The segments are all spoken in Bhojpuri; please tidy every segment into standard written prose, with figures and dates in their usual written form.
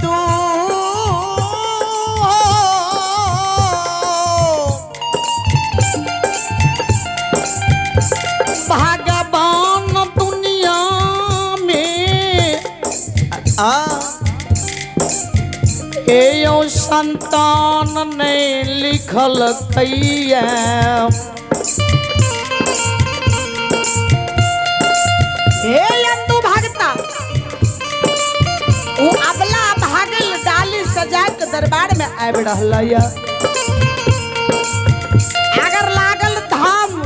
तू भगवान दुनिया में यो संतान ने लिखल कैया भगता वो अबला भागल डाली सजा के दरबार में आबि रहल या अगर लागल धाम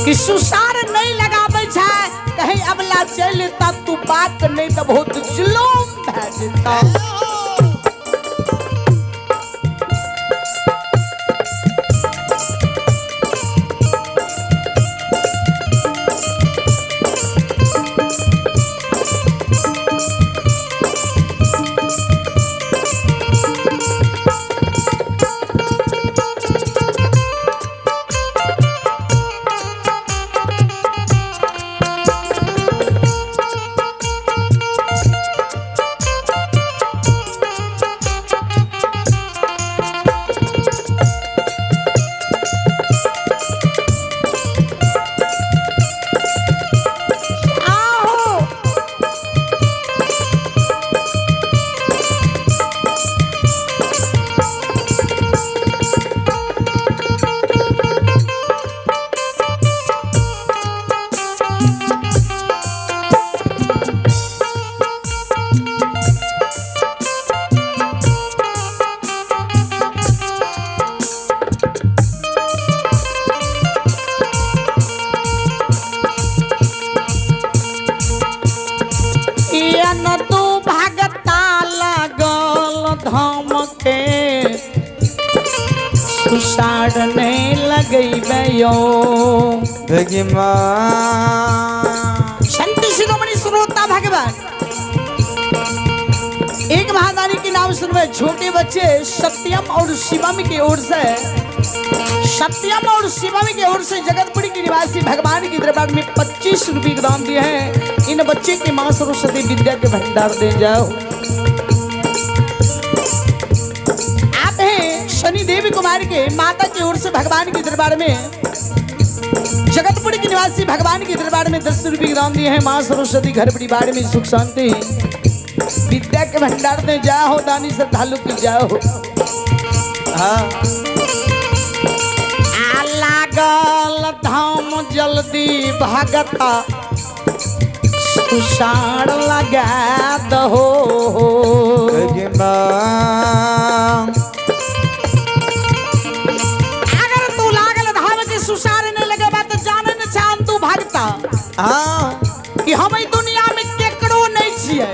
कि सुसार नहीं लगाबै छै कहीं अबला चल ता तू बात नहीं तो बहुत जुलूम भै जेता धाम के सुसारने लगैबे यो शांति शिरोमणि श्रोता भगवान एक महादानी के नाम सुनवे छोटे बच्चे सत्यम और शिवम की ओर से सत्यम और शिवम की ओर से जगतपुरी के निवासी भगवान की दरबार में 25 रुपये का दान दिए हैं। इन बच्चे की मां सरस्वती विद्या के भंडार दे जाओ। शनि देवी कुमार के माता की ओर से भगवान के दरबार में जगतपुरी के निवासी भगवान के दरबार में 10 रुपये दान दिए हैं। मां सरस्वती घर परिवार में सुख शांति विद्या के भंडार में जाओ दानी श्रद्धालु की जाओ। लागल धाम जल्दी भागता सुसार लगा दहो कि हम दुनिया में केकरो नहीं छिए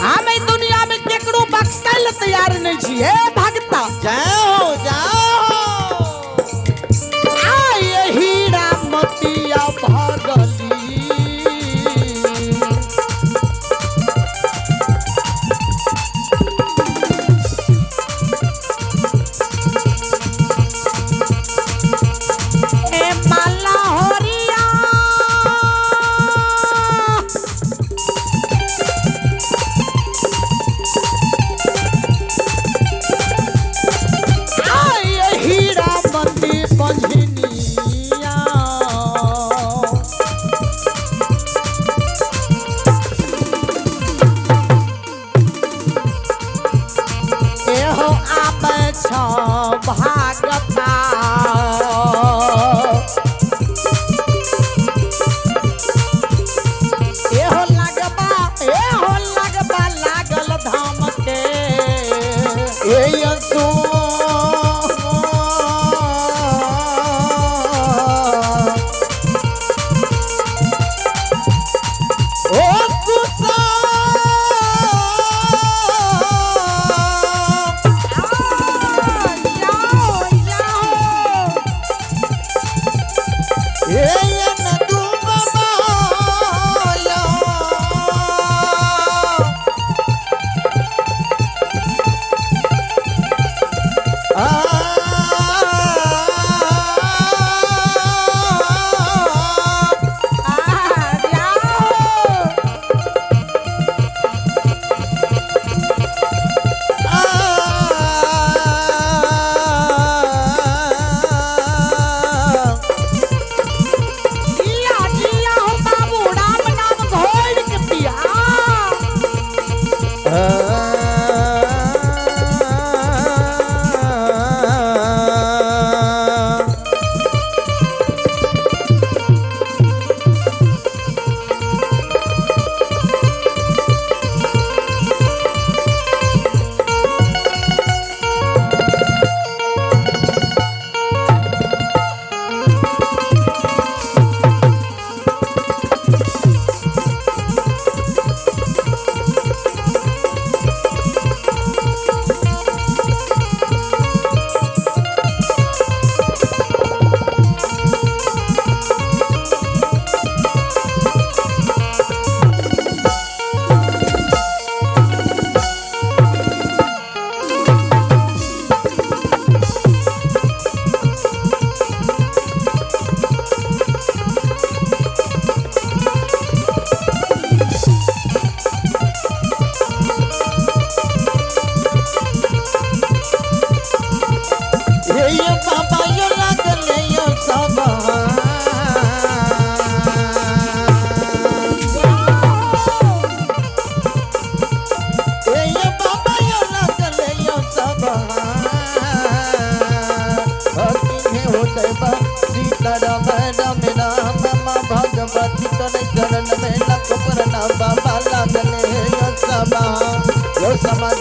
हम दुनिया में केकरो बख्शल तैयार नहीं छिए भगता जाओ जाओ आए हीरा मोतिया भगली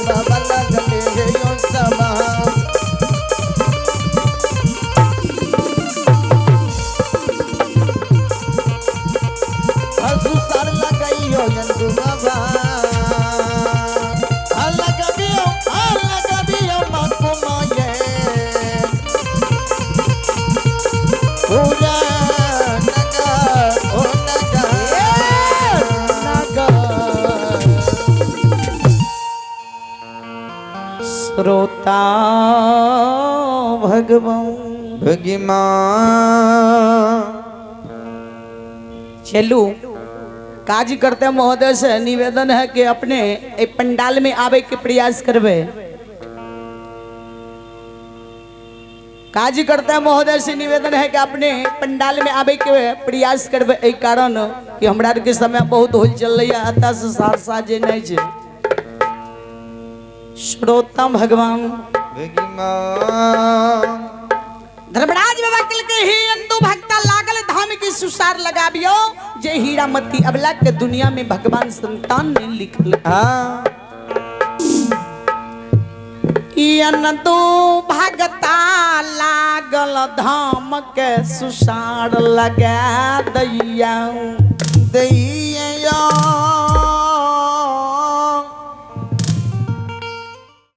बाबा लगले हे यो समा हसु सर लगाई हो यंतु बाबा अलगबियो मकुमाये पूरा नगर ओ नगर श्रोता भगवान भगिमा चलू काज करते महोदय से निवेदन है कि अपने एक पंडाल में आवे के प्रयास करबे। काज करते महोदय से निवेदन है कि अपने पंडाल में आवे के प्रयास करबे। एहि कारण कि हमरा के समय बहुत होल चल रही है अतः से सहरसा जे नहीं छे। श्रोता भगवान भगिमा धर्मराज बाबा कल के ही अंदो भक्ता लागल धाम की सुसार लगाबियो जे हीरामती अबला के दुनिया में भगवान संतान ने लिखल। हाँ अंदो भगता लागल धाम के सुसार लगा दैया दैया